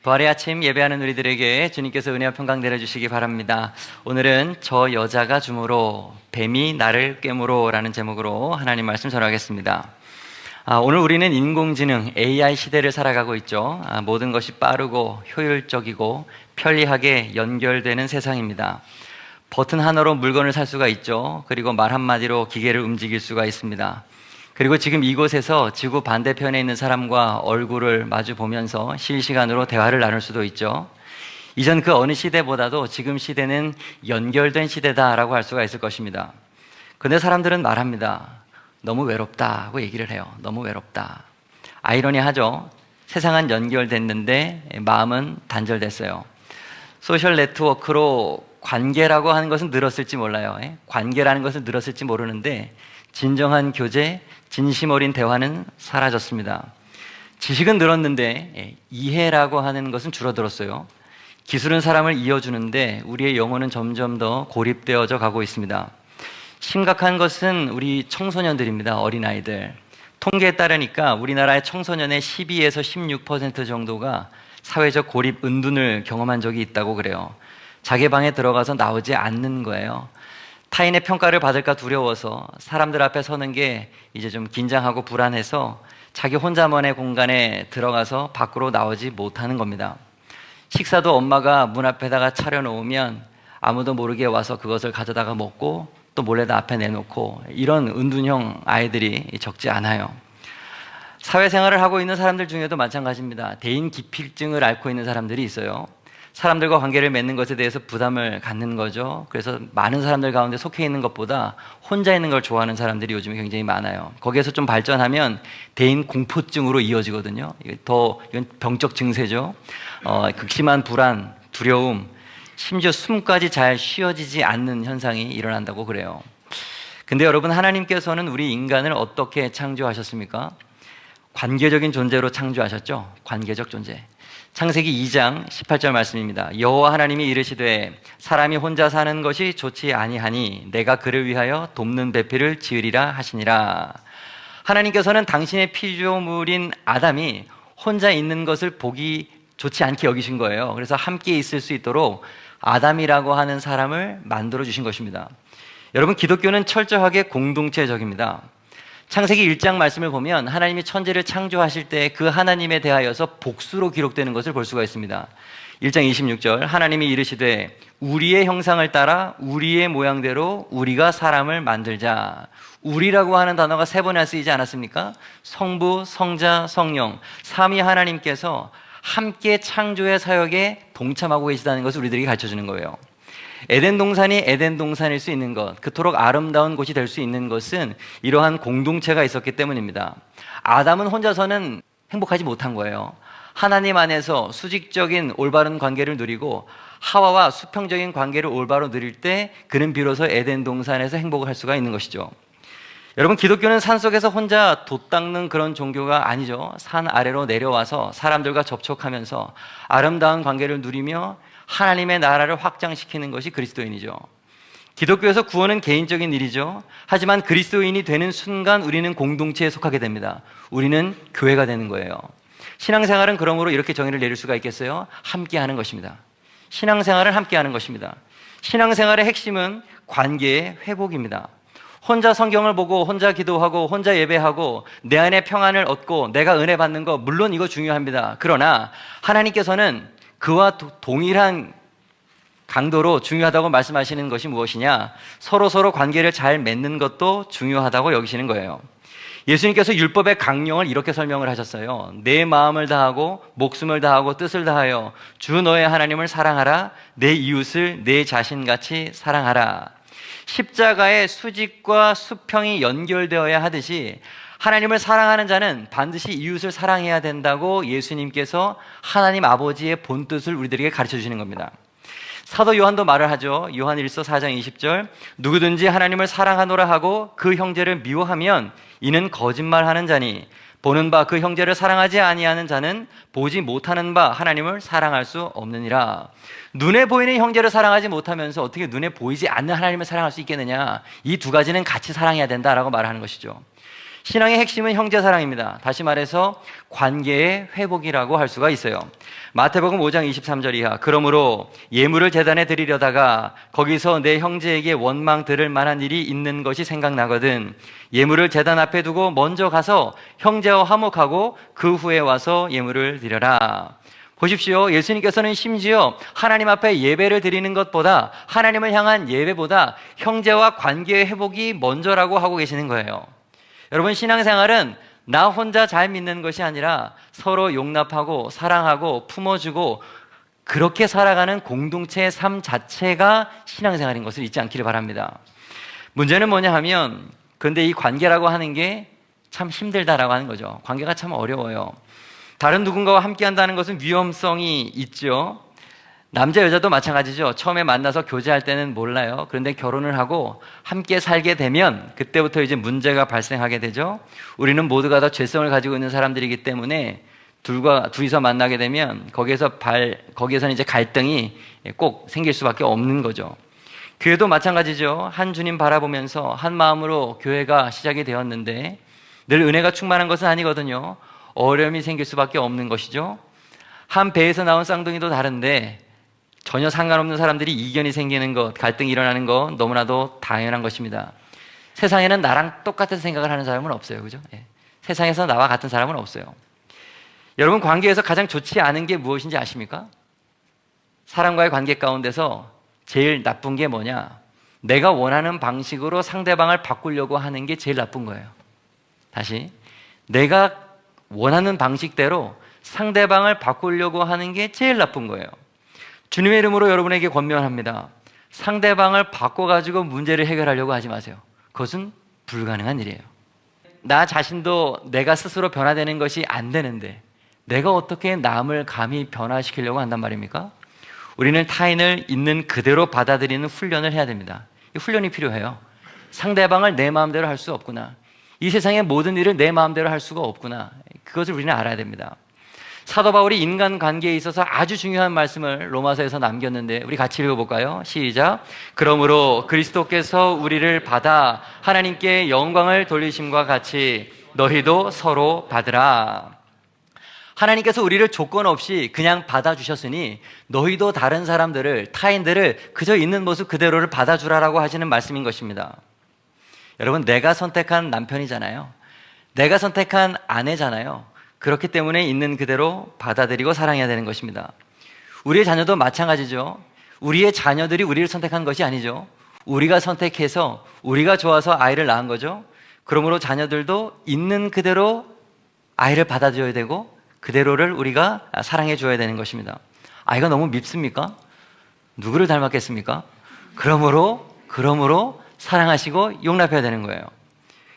부활의 아침 예배하는 우리들에게 주님께서 은혜와 평강 내려주시기 바랍니다. 오늘은 저 여자가 줌으로 뱀이 나를 꿰물어 라는 제목으로 하나님 말씀 전하겠습니다. 오늘 우리는 인공지능 AI 시대를 살아가고 있죠. 모든 것이 빠르고 효율적이고 편리하게 연결되는 세상입니다. 버튼 하나로 물건을 살 수가 있죠. 그리고 말 한마디로 기계를 움직일 수가 있습니다. 그리고 지금 이곳에서 지구 반대편에 있는 사람과 얼굴을 마주 보면서 실시간으로 대화를 나눌 수도 있죠. 이전 그 어느 시대보다도 지금 시대는 연결된 시대다라고 할 수가 있을 것입니다. 근데 사람들은 말합니다. 너무 외롭다고 얘기를 해요. 너무 외롭다. 아이러니하죠. 세상은 연결됐는데 마음은 단절됐어요. 소셜 네트워크로 관계라고 하는 것은 늘었을지 몰라요. 관계라는 것은 늘었을지 모르는데 진정한 교제, 진심 어린 대화는 사라졌습니다. 지식은 늘었는데 이해라고 하는 것은 줄어들었어요. 기술은 사람을 이어주는데 우리의 영혼은 점점 더 고립되어져 가고 있습니다. 심각한 것은 우리 청소년들입니다. 어린아이들. 통계에 따르니까 우리나라의 청소년의 12에서 16% 정도가 사회적 고립 은둔을 경험한 적이 있다고 그래요. 자기 방에 들어가서 나오지 않는 거예요. 타인의 평가를 받을까 두려워서 사람들 앞에 서는 게 이제 좀 긴장하고 불안해서 자기 혼자만의 공간에 들어가서 밖으로 나오지 못하는 겁니다. 식사도 엄마가 문 앞에다가 차려놓으면 아무도 모르게 와서 그것을 가져다가 먹고 또 몰래 다 앞에 내놓고 이런 은둔형 아이들이 적지 않아요. 사회생활을 하고 있는 사람들 중에도 마찬가지입니다. 대인 기피증을 앓고 있는 사람들이 있어요. 사람들과 관계를 맺는 것에 대해서 부담을 갖는 거죠. 그래서 많은 사람들 가운데 속해 있는 것보다 혼자 있는 걸 좋아하는 사람들이 요즘에 굉장히 많아요. 거기에서 좀 발전하면 대인 공포증으로 이어지거든요. 이건 병적 증세죠. 극심한 불안, 두려움, 심지어 숨까지 잘 쉬어지지 않는 현상이 일어난다고 그래요. 근데 여러분, 하나님께서는 우리 인간을 어떻게 창조하셨습니까? 관계적인 존재로 창조하셨죠. 관계적 존재. 창세기 2장 18절 말씀입니다. 여호와 하나님이 이르시되 사람이 혼자 사는 것이 좋지 아니하니 내가 그를 위하여 돕는 배필을 지으리라 하시니라. 하나님께서는 당신의 피조물인 아담이 혼자 있는 것을 보기 좋지 않게 여기신 거예요. 그래서 함께 있을 수 있도록 아담이라고 하는 사람을 만들어 주신 것입니다. 여러분, 기독교는 철저하게 공동체적입니다. 창세기 1장 말씀을 보면 하나님이 천지를 창조하실 때 그 하나님에 대하여서 복수로 기록되는 것을 볼 수가 있습니다. 1장 26절 하나님이 이르시되 우리의 형상을 따라 우리의 모양대로 우리가 사람을 만들자. 우리라고 하는 단어가 3번이나 쓰이지 않았습니까? 성부, 성자, 성령 삼위 하나님께서 함께 창조의 사역에 동참하고 계시다는 것을 우리들에게 가르쳐주는 거예요. 에덴 동산이 에덴 동산일 수 있는 것, 그토록 아름다운 곳이 될 수 있는 것은 이러한 공동체가 있었기 때문입니다. 아담은 혼자서는 행복하지 못한 거예요. 하나님 안에서 수직적인 올바른 관계를 누리고 하와와 수평적인 관계를 올바로 누릴 때 그는 비로소 에덴 동산에서 행복을 할 수가 있는 것이죠. 여러분, 기독교는 산속에서 혼자 돛닦는 그런 종교가 아니죠. 산 아래로 내려와서 사람들과 접촉하면서 아름다운 관계를 누리며 하나님의 나라를 확장시키는 것이 그리스도인이죠. 기독교에서 구원은 개인적인 일이죠. 하지만 그리스도인이 되는 순간 우리는 공동체에 속하게 됩니다. 우리는 교회가 되는 거예요. 신앙생활은 그러므로 이렇게 정의를 내릴 수가 있겠어요? 함께하는 것입니다. 신앙생활은 함께하는 것입니다. 신앙생활의 핵심은 관계의 회복입니다. 혼자 성경을 보고 혼자 기도하고 혼자 예배하고 내 안에 평안을 얻고 내가 은혜 받는 거 물론 이거 중요합니다. 그러나 하나님께서는 그와 동일한 강도로 중요하다고 말씀하시는 것이 무엇이냐? 서로 관계를 잘 맺는 것도 중요하다고 여기시는 거예요. 예수님께서 율법의 강령을 이렇게 설명을 하셨어요. 내 마음을 다하고 목숨을 다하고 뜻을 다하여 주 너의 하나님을 사랑하라. 내 이웃을 내 자신같이 사랑하라. 십자가의 수직과 수평이 연결되어야 하듯이 하나님을 사랑하는 자는 반드시 이웃을 사랑해야 된다고 예수님께서 하나님 아버지의 본뜻을 우리들에게 가르쳐 주시는 겁니다. 사도 요한도 말을 하죠. 요한 1서 4장 20절 누구든지 하나님을 사랑하노라 하고 그 형제를 미워하면 이는 거짓말하는 자니 보는 바 그 형제를 사랑하지 아니하는 자는 보지 못하는 바 하나님을 사랑할 수 없느니라. 눈에 보이는 형제를 사랑하지 못하면서 어떻게 눈에 보이지 않는 하나님을 사랑할 수 있겠느냐? 이 두 가지는 같이 사랑해야 된다라고 말하는 것이죠. 신앙의 핵심은 형제사랑입니다. 다시 말해서 관계의 회복이라고 할 수가 있어요. 마태복음 5장 23절 이하, 그러므로 예물을 제단에 드리려다가 거기서 내 형제에게 원망 들을 만한 일이 있는 것이 생각나거든 예물을 제단 앞에 두고 먼저 가서 형제와 화목하고 그 후에 와서 예물을 드려라. 보십시오. 예수님께서는 심지어 하나님 앞에 예배를 드리는 것보다, 하나님을 향한 예배보다 형제와 관계의 회복이 먼저라고 하고 계시는 거예요. 여러분, 신앙생활은 나 혼자 잘 믿는 것이 아니라 서로 용납하고 사랑하고 품어주고 그렇게 살아가는 공동체의 삶 자체가 신앙생활인 것을 잊지 않기를 바랍니다. 문제는 뭐냐 하면, 근데 이 관계라고 하는 게 참 힘들다라고 하는 거죠. 관계가 참 어려워요. 다른 누군가와 함께 한다는 것은 위험성이 있죠. 남자 여자도 마찬가지죠. 처음에 만나서 교제할 때는 몰라요. 그런데 결혼을 하고 함께 살게 되면 그때부터 이제 문제가 발생하게 되죠. 우리는 모두가 다 죄성을 가지고 있는 사람들이기 때문에 둘이서 만나게 되면 거기에서는 이제 갈등이 꼭 생길 수밖에 없는 거죠. 교회도 마찬가지죠. 한 주님 바라보면서 한 마음으로 교회가 시작이 되었는데 늘 은혜가 충만한 것은 아니거든요. 어려움이 생길 수밖에 없는 것이죠. 한 배에서 나온 쌍둥이도 다른데 전혀 상관없는 사람들이 이견이 생기는 것, 갈등이 일어나는 것 너무나도 당연한 것입니다. 세상에는 나랑 똑같은 생각을 하는 사람은 없어요. 그죠? 예. 세상에서 나와 같은 사람은 없어요. 여러분, 관계에서 가장 좋지 않은 게 무엇인지 아십니까? 사람과의 관계 가운데서 제일 나쁜 게 뭐냐? 내가 원하는 방식으로 상대방을 바꾸려고 하는 게 제일 나쁜 거예요. 다시, 내가 원하는 방식대로 상대방을 바꾸려고 하는 게 제일 나쁜 거예요. 주님의 이름으로 여러분에게 권면합니다. 상대방을 바꿔가지고 문제를 해결하려고 하지 마세요. 그것은 불가능한 일이에요. 나 자신도 내가 스스로 변화되는 것이 안 되는데 내가 어떻게 남을 감히 변화시키려고 한단 말입니까? 우리는 타인을 있는 그대로 받아들이는 훈련을 해야 됩니다. 이 훈련이 필요해요. 상대방을 내 마음대로 할 수 없구나. 이 세상의 모든 일을 내 마음대로 할 수가 없구나. 그것을 우리는 알아야 됩니다. 사도 바울이 인간관계에 있어서 아주 중요한 말씀을 로마서에서 남겼는데 우리 같이 읽어볼까요? 시작. 그러므로 그리스도께서 우리를 받아 하나님께 영광을 돌리심과 같이 너희도 서로 받으라. 하나님께서 우리를 조건 없이 그냥 받아주셨으니 너희도 다른 사람들을, 타인들을 그저 있는 모습 그대로를 받아주라라고 하시는 말씀인 것입니다. 여러분, 내가 선택한 남편이잖아요. 내가 선택한 아내잖아요. 그렇기 때문에 있는 그대로 받아들이고 사랑해야 되는 것입니다. 우리의 자녀도 마찬가지죠. 우리의 자녀들이 우리를 선택한 것이 아니죠. 우리가 선택해서 우리가 좋아서 아이를 낳은 거죠. 그러므로 자녀들도 있는 그대로 아이를 받아줘야 되고 그대로를 우리가 사랑해 줘야 되는 것입니다. 아이가 너무 밉습니까? 누구를 닮았겠습니까? 그러므로 사랑하시고 용납해야 되는 거예요.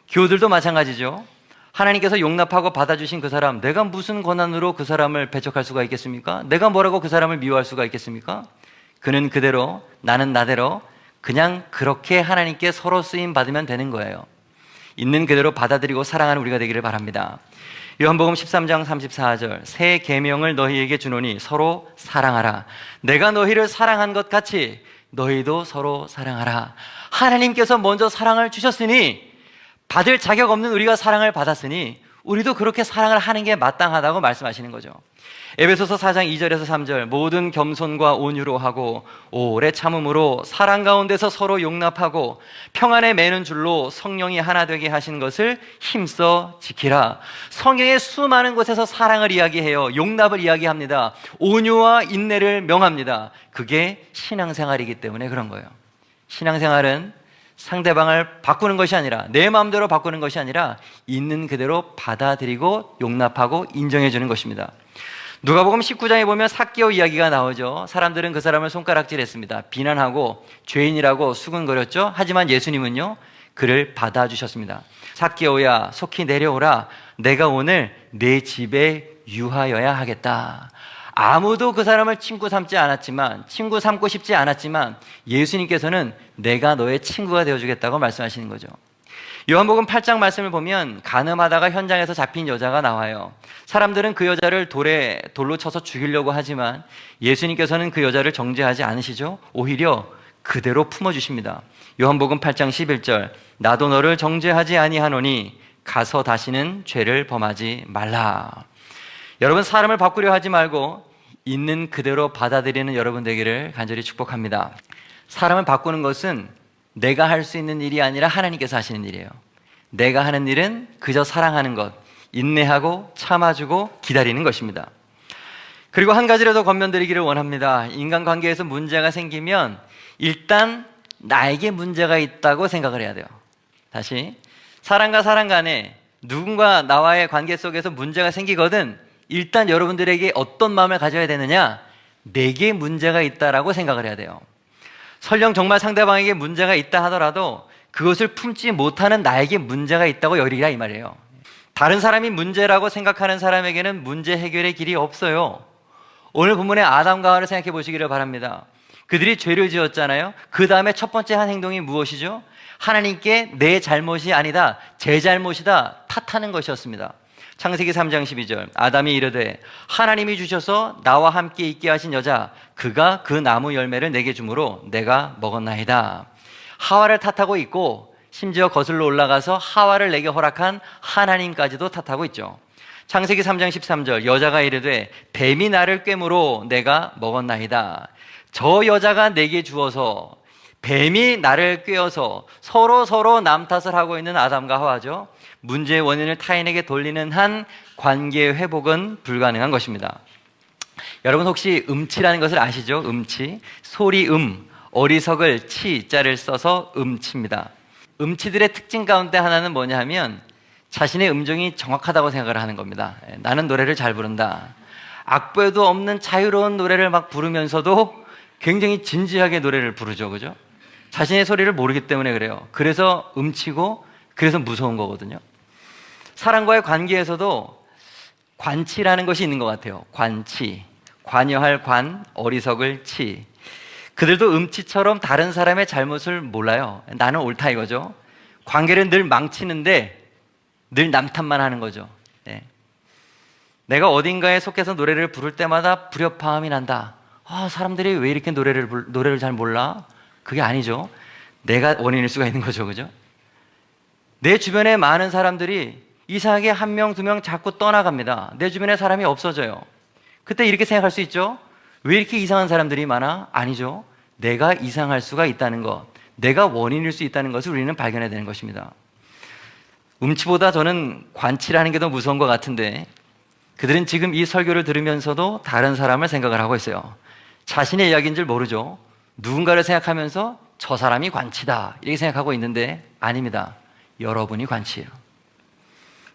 교우들도 마찬가지죠. 하나님께서 용납하고 받아주신 그 사람, 내가 무슨 권한으로 그 사람을 배척할 수가 있겠습니까? 내가 뭐라고 그 사람을 미워할 수가 있겠습니까? 그는 그대로, 나는 나대로 그냥 그렇게 하나님께 서로 쓰임 받으면 되는 거예요. 있는 그대로 받아들이고 사랑하는 우리가 되기를 바랍니다. 요한복음 13장 34절, 새 계명을 너희에게 주노니 서로 사랑하라. 내가 너희를 사랑한 것 같이 너희도 서로 사랑하라. 하나님께서 먼저 사랑을 주셨으니, 받을 자격 없는 우리가 사랑을 받았으니 우리도 그렇게 사랑을 하는 게 마땅하다고 말씀하시는 거죠. 에베소서 4장 2절에서 3절, 모든 겸손과 온유로 하고 오래 참음으로 사랑 가운데서 서로 용납하고 평안에 매는 줄로 성령이 하나 되게 하신 것을 힘써 지키라. 성경의 수많은 곳에서 사랑을 이야기해요. 용납을 이야기합니다. 온유와 인내를 명합니다. 그게 신앙생활이기 때문에 그런 거예요. 신앙생활은 상대방을 바꾸는 것이 아니라, 내 마음대로 바꾸는 것이 아니라 있는 그대로 받아들이고 용납하고 인정해 주는 것입니다. 누가복음 19장에 보면 삭개오 이야기가 나오죠. 사람들은 그 사람을 손가락질했습니다. 비난하고 죄인이라고 수군거렸죠. 하지만 예수님은요, 그를 받아주셨습니다. 삭개오야, 속히 내려오라. 내가 오늘 내 집에 유하여야 하겠다. 아무도 그 사람을 친구 삼지 않았지만, 친구 삼고 싶지 않았지만 예수님께서는 내가 너의 친구가 되어주겠다고 말씀하시는 거죠. 요한복음 8장 말씀을 보면 간음하다가 현장에서 잡힌 여자가 나와요. 사람들은 그 여자를 돌로 쳐서 죽이려고 하지만 예수님께서는 그 여자를 정죄하지 않으시죠. 오히려 그대로 품어주십니다. 요한복음 8장 11절, 나도 너를 정죄하지 아니하노니 가서 다시는 죄를 범하지 말라. 여러분, 사람을 바꾸려 하지 말고 있는 그대로 받아들이는 여러분 되기를 간절히 축복합니다. 사람을 바꾸는 것은 내가 할 수 있는 일이 아니라 하나님께서 하시는 일이에요. 내가 하는 일은 그저 사랑하는 것, 인내하고 참아주고 기다리는 것입니다. 그리고 한 가지를 더 권면드리기를 원합니다. 인간관계에서 문제가 생기면 일단 나에게 문제가 있다고 생각을 해야 돼요. 다시, 사람과 사람 간에 누군가 나와의 관계 속에서 문제가 생기거든 일단 여러분들에게 어떤 마음을 가져야 되느냐? 내게 문제가 있다라고 생각을 해야 돼요. 설령 정말 상대방에게 문제가 있다 하더라도 그것을 품지 못하는 나에게 문제가 있다고 여기라 이 말이에요. 다른 사람이 문제라고 생각하는 사람에게는 문제 해결의 길이 없어요. 오늘 본문의 아담과 하와를 생각해 보시기를 바랍니다. 그들이 죄를 지었잖아요. 그 다음에 첫 번째 한 행동이 무엇이죠? 하나님께 내 잘못이 아니다, 제 잘못이다 탓하는 것이었습니다. 창세기 3장 12절, 아담이 이르되 하나님이 주셔서 나와 함께 있게 하신 여자 그가 그 나무 열매를 내게 주므로 내가 먹었나이다. 하와를 탓하고 있고 심지어 거슬러 올라가서 하와를 내게 허락한 하나님까지도 탓하고 있죠. 창세기 3장 13절, 여자가 이르되 뱀이 나를 꿰므로 내가 먹었나이다. 저 여자가 내게 주어서 뱀이 나를 꿰어서 서로 남 탓을 하고 있는 아담과 하와죠. 문제의 원인을 타인에게 돌리는 한 관계 회복은 불가능한 것입니다. 여러분 혹시 음치라는 것을 아시죠? 음치, 소리 어리석을 치자를 써서 음치입니다. 음치들의 특징 가운데 하나는 뭐냐 하면 자신의 음정이 정확하다고 생각을 하는 겁니다. 나는 노래를 잘 부른다. 악보에도 없는 자유로운 노래를 막 부르면서도 굉장히 진지하게 노래를 부르죠, 그죠? 자신의 소리를 모르기 때문에 그래요. 그래서 음치고 그래서 무서운 거거든요. 사람과의 관계에서도 관치라는 것이 있는 것 같아요. 관치, 관여할 관, 어리석을 치. 그들도 음치처럼 다른 사람의 잘못을 몰라요. 나는 옳다 이거죠. 관계를 늘 망치는데 늘 남 탓만 하는 거죠. 네. 내가 어딘가에 속해서 노래를 부를 때마다 불협화음이 난다. 사람들이 왜 이렇게 노래를 잘 몰라? 그게 아니죠. 내가 원인일 수가 있는 거죠, 그죠? 내 주변에 많은 사람들이 이상하게 한 명, 두 명 자꾸 떠나갑니다. 내 주변에 사람이 없어져요. 그때 이렇게 생각할 수 있죠? 왜 이렇게 이상한 사람들이 많아? 아니죠. 내가 이상할 수가 있다는 것, 내가 원인일 수 있다는 것을 우리는 발견해야 되는 것입니다. 음치보다 저는 관치라는 게 더 무서운 것 같은데 그들은 지금 이 설교를 들으면서도 다른 사람을 생각을 하고 있어요. 자신의 이야기인 줄 모르죠. 누군가를 생각하면서 저 사람이 관치다 이렇게 생각하고 있는데 아닙니다. 여러분이 관치예요.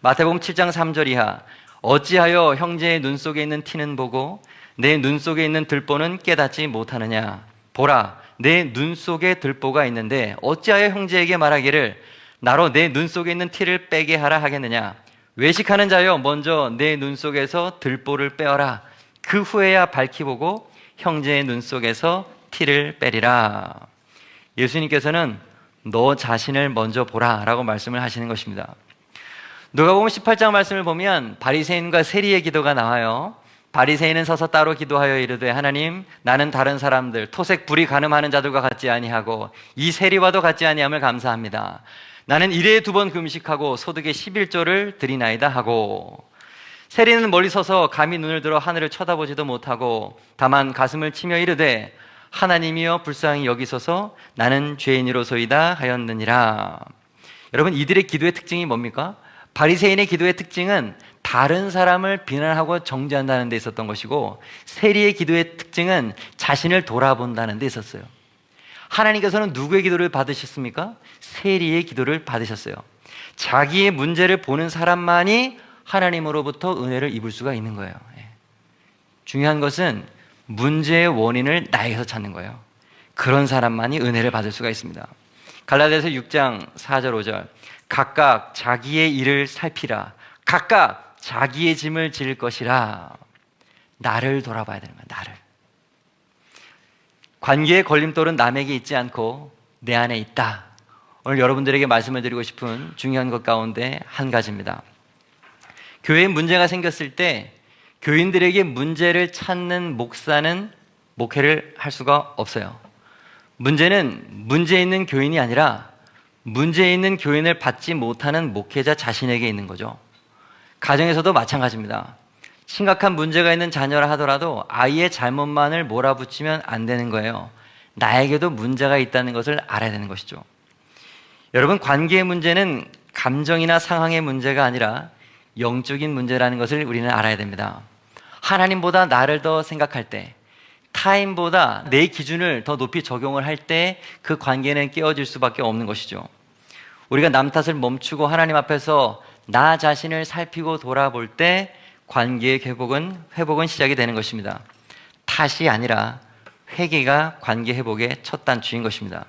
마태복음 7장 3절 이하, 어찌하여 형제의 눈 속에 있는 티는 보고 내 눈 속에 있는 들보는 깨닫지 못하느냐. 보라, 내 눈 속에 들보가 있는데 어찌하여 형제에게 말하기를 나로 내 눈 속에 있는 티를 빼게 하라 하겠느냐. 외식하는 자여, 먼저 내 눈 속에서 들보를 빼어라. 그 후에야 밝히 보고 형제의 눈 속에서 티를 빼리라. 예수님께서는 너 자신을 먼저 보라 라고 말씀을 하시는 것입니다. 누가복음 18장 말씀을 보면 바리새인과 세리의 기도가 나와요. 바리새인은 서서 따로 기도하여 이르되 하나님, 나는 다른 사람들 토색 불이 간음하는 자들과 같지 아니하고 이 세리와도 같지 아니함을 감사합니다. 나는 일에 2번 금식하고 소득의 11조를 드리나이다 하고, 세리는 멀리 서서 감히 눈을 들어 하늘을 쳐다보지도 못하고 다만 가슴을 치며 이르되 하나님이여 불쌍히 여기소서 나는 죄인이로소이다 하였느니라. 여러분, 이들의 기도의 특징이 뭡니까? 바리새인의 기도의 특징은 다른 사람을 비난하고 정죄한다는 데 있었던 것이고, 세리의 기도의 특징은 자신을 돌아본다는 데 있었어요. 하나님께서는 누구의 기도를 받으셨습니까? 세리의 기도를 받으셨어요. 자기의 문제를 보는 사람만이 하나님으로부터 은혜를 입을 수가 있는 거예요. 중요한 것은 문제의 원인을 나에게서 찾는 거예요. 그런 사람만이 은혜를 받을 수가 있습니다. 갈라디아서 6장 4절 5절, 각각 자기의 일을 살피라. 각각 자기의 짐을 질 것이라. 나를 돌아봐야 되는 거야. 나를. 관계의 걸림돌은 남에게 있지 않고 내 안에 있다. 오늘 여러분들에게 말씀을 드리고 싶은 중요한 것 가운데 한 가지입니다. 교회에 문제가 생겼을 때 교인들에게 문제를 찾는 목사는 목회를 할 수가 없어요. 문제는 문제 있는 교인이 아니라 문제 있는 교인을 받지 못하는 목회자 자신에게 있는 거죠. 가정에서도 마찬가지입니다. 심각한 문제가 있는 자녀라 하더라도 아이의 잘못만을 몰아붙이면 안 되는 거예요. 나에게도 문제가 있다는 것을 알아야 되는 것이죠. 여러분, 관계의 문제는 감정이나 상황의 문제가 아니라 영적인 문제라는 것을 우리는 알아야 됩니다. 하나님보다 나를 더 생각할 때, 타인보다 내 기준을 더 높이 적용을 할 때 그 관계는 깨어질 수밖에 없는 것이죠. 우리가 남 탓을 멈추고 하나님 앞에서 나 자신을 살피고 돌아볼 때 관계의 회복은 시작이 되는 것입니다. 탓이 아니라 회개가 관계 회복의 첫 단추인 것입니다.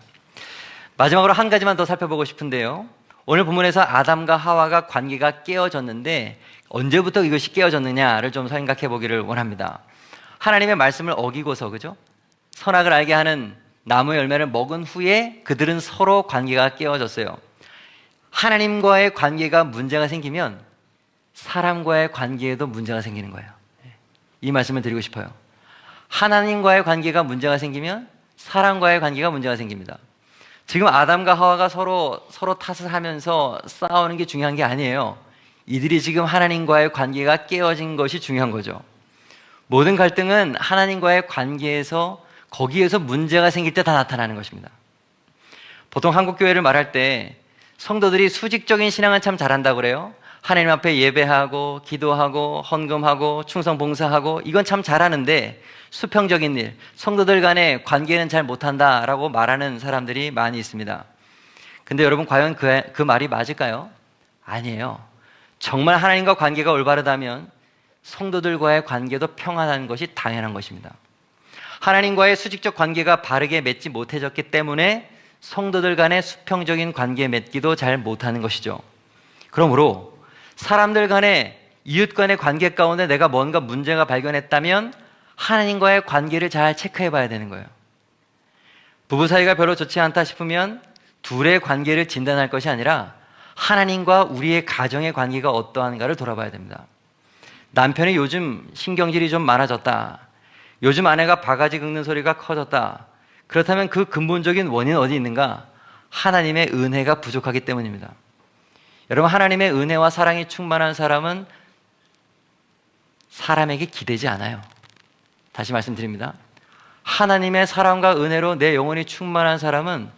마지막으로 한 가지만 더 살펴보고 싶은데요. 오늘 본문에서 아담과 하와가 관계가 깨어졌는데 언제부터 이것이 깨어졌느냐를 좀 생각해 보기를 원합니다. 하나님의 말씀을 어기고서, 그죠? 선악을 알게 하는 나무의 열매를 먹은 후에 그들은 서로 관계가 깨어졌어요. 하나님과의 관계가 문제가 생기면 사람과의 관계에도 문제가 생기는 거예요. 이 말씀을 드리고 싶어요. 하나님과의 관계가 문제가 생기면 사람과의 관계가 문제가 생깁니다. 지금 아담과 하와가 서로 탓을 하면서 싸우는 게 중요한 게 아니에요. 이들이 지금 하나님과의 관계가 깨어진 것이 중요한 거죠. 모든 갈등은 하나님과의 관계에서, 거기에서 문제가 생길 때 다 나타나는 것입니다. 보통 한국교회를 말할 때 성도들이 수직적인 신앙은 참 잘한다고 그래요. 하나님 앞에 예배하고 기도하고 헌금하고 충성 봉사하고 이건 참 잘하는데 수평적인 일, 성도들 간의 관계는 잘 못한다라고 말하는 사람들이 많이 있습니다. 근데 여러분, 과연 그 말이 맞을까요? 아니에요. 정말 하나님과 관계가 올바르다면 성도들과의 관계도 평안한 것이 당연한 것입니다. 하나님과의 수직적 관계가 바르게 맺지 못해졌기 때문에 성도들 간의 수평적인 관계 맺기도 잘 못하는 것이죠. 그러므로 사람들 간의, 이웃 간의 관계 가운데 내가 뭔가 문제가 발견했다면 하나님과의 관계를 잘 체크해 봐야 되는 거예요. 부부 사이가 별로 좋지 않다 싶으면 둘의 관계를 진단할 것이 아니라 하나님과 우리의 가정의 관계가 어떠한가를 돌아봐야 됩니다. 남편이 요즘 신경질이 좀 많아졌다. 요즘 아내가 바가지 긁는 소리가 커졌다. 그렇다면 그 근본적인 원인은 어디 있는가? 하나님의 은혜가 부족하기 때문입니다. 여러분, 하나님의 은혜와 사랑이 충만한 사람은 사람에게 기대지 않아요. 다시 말씀드립니다. 하나님의 사랑과 은혜로 내 영혼이 충만한 사람은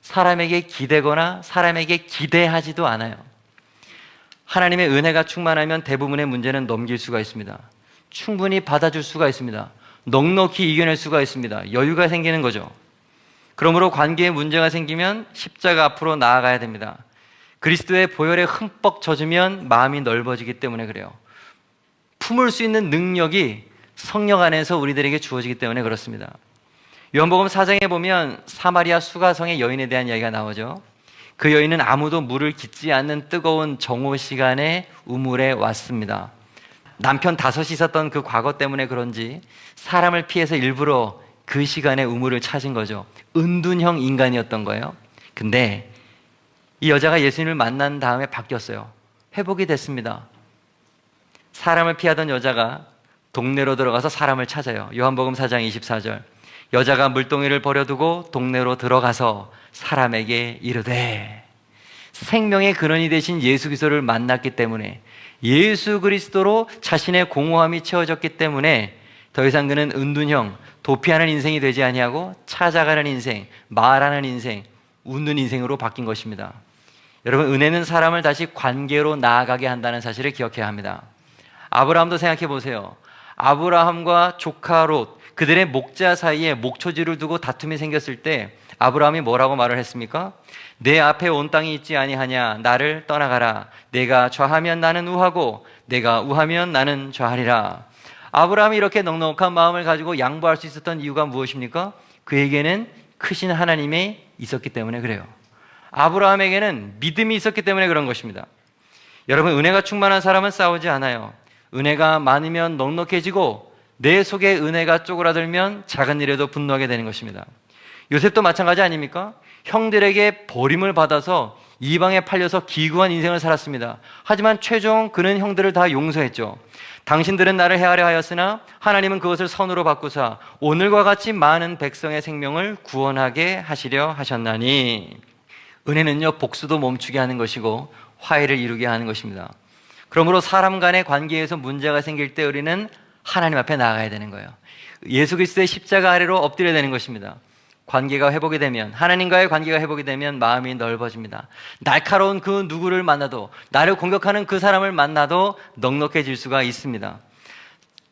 사람에게 기대거나 사람에게 기대하지도 않아요. 하나님의 은혜가 충만하면 대부분의 문제는 넘길 수가 있습니다. 충분히 받아줄 수가 있습니다. 넉넉히 이겨낼 수가 있습니다. 여유가 생기는 거죠. 그러므로 관계에 문제가 생기면 십자가 앞으로 나아가야 됩니다. 그리스도의 보혈에 흠뻑 젖으면 마음이 넓어지기 때문에 그래요. 품을 수 있는 능력이 성령 안에서 우리들에게 주어지기 때문에 그렇습니다. 요한복음 4장에 보면 사마리아 수가성의 여인에 대한 이야기가 나오죠. 그 여인은 아무도 물을 깃지 않는 뜨거운 정오 시간에 우물에 왔습니다. 남편 5이 있었던 그 과거 때문에 그런지 사람을 피해서 일부러 그 시간에 우물을 찾은 거죠. 은둔형 인간이었던 거예요. 근데 이 여자가 예수님을 만난 다음에 바뀌었어요. 회복이 됐습니다. 사람을 피하던 여자가 동네로 들어가서 사람을 찾아요. 요한복음 4장 24절. 여자가 물동이를 버려두고 동네로 들어가서 사람에게 이르되, 생명의 근원이 되신 예수 그리스도를 만났기 때문에, 예수 그리스도로 자신의 공허함이 채워졌기 때문에 더 이상 그는 은둔형, 도피하는 인생이 되지 아니하고 찾아가는 인생, 말하는 인생, 웃는 인생으로 바뀐 것입니다. 여러분, 은혜는 사람을 다시 관계로 나아가게 한다는 사실을 기억해야 합니다. 아브라함도 생각해 보세요. 아브라함과 조카 롯, 그들의 목자 사이에 목초지를 두고 다툼이 생겼을 때 아브라함이 뭐라고 말을 했습니까? 내 앞에 온 땅이 있지 아니하냐, 나를 떠나가라. 내가 좌하면 나는 우하고 내가 우하면 나는 좌하리라. 아브라함이 이렇게 넉넉한 마음을 가지고 양보할 수 있었던 이유가 무엇입니까? 그에게는 크신 하나님이 있었기 때문에 그래요. 아브라함에게는 믿음이 있었기 때문에 그런 것입니다. 여러분, 은혜가 충만한 사람은 싸우지 않아요. 은혜가 많으면 넉넉해지고 내 속에 은혜가 쪼그라들면 작은 일에도 분노하게 되는 것입니다. 요셉도 마찬가지 아닙니까? 형들에게 버림을 받아서 이방에 팔려서 기구한 인생을 살았습니다. 하지만 최종 그는 형들을 다 용서했죠. 당신들은 나를 해하려 하였으나 하나님은 그것을 선으로 바꾸사 오늘과 같이 많은 백성의 생명을 구원하게 하시려 하셨나니. 은혜는요, 복수도 멈추게 하는 것이고 화해를 이루게 하는 것입니다. 그러므로 사람 간의 관계에서 문제가 생길 때 우리는 하나님 앞에 나아가야 되는 거예요. 예수 그리스도의 십자가 아래로 엎드려야 되는 것입니다. 관계가 회복이 되면, 하나님과의 관계가 회복이 되면 마음이 넓어집니다. 날카로운 그 누구를 만나도, 나를 공격하는 그 사람을 만나도 넉넉해질 수가 있습니다.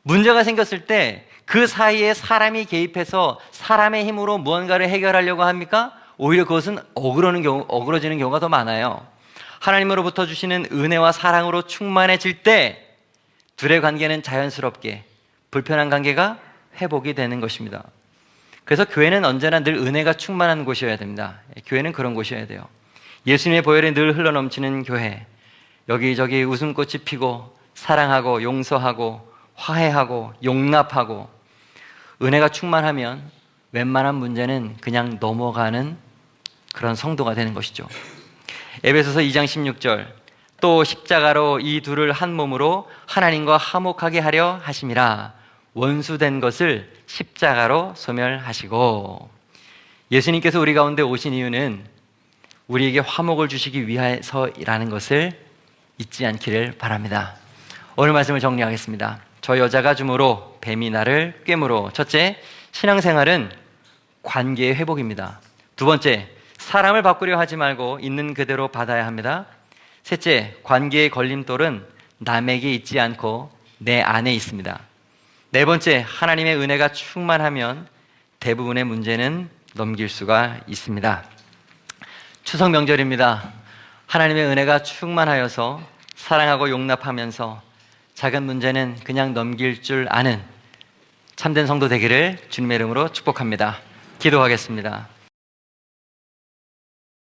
문제가 생겼을 때 그 사이에 사람이 개입해서 사람의 힘으로 무언가를 해결하려고 합니까? 오히려 그것은 어그러지는 경우가 더 많아요. 하나님으로부터 주시는 은혜와 사랑으로 충만해질 때 둘의 관계는 자연스럽게 불편한 관계가 회복이 되는 것입니다. 그래서 교회는 언제나 늘 은혜가 충만한 곳이어야 됩니다. 교회는 그런 곳이어야 돼요. 예수님의 보혈이 늘 흘러넘치는 교회, 여기저기 웃음꽃이 피고 사랑하고 용서하고 화해하고 용납하고 은혜가 충만하면 웬만한 문제는 그냥 넘어가는 그런 성도가 되는 것이죠. 에베소서 2장 16절, 또 십자가로 이 둘을 한 몸으로 하나님과 화목하게 하려 하심이라. 원수된 것을 십자가로 소멸하시고. 예수님께서 우리 가운데 오신 이유는 우리에게 화목을 주시기 위해서라는 것을 잊지 않기를 바랍니다. 오늘 말씀을 정리하겠습니다. 저 여자가 줌으로 뱀이 나를 꿰므로. 첫째, 신앙생활은 관계의 회복입니다. 두 번째, 사람을 바꾸려 하지 말고 있는 그대로 받아야 합니다. 셋째, 관계의 걸림돌은 남에게 있지 않고 내 안에 있습니다. 네 번째, 하나님의 은혜가 충만하면 대부분의 문제는 넘길 수가 있습니다. 추석 명절입니다. 하나님의 은혜가 충만하여서 사랑하고 용납하면서 작은 문제는 그냥 넘길 줄 아는 참된 성도 되기를 주님의 이름으로 축복합니다. 기도하겠습니다.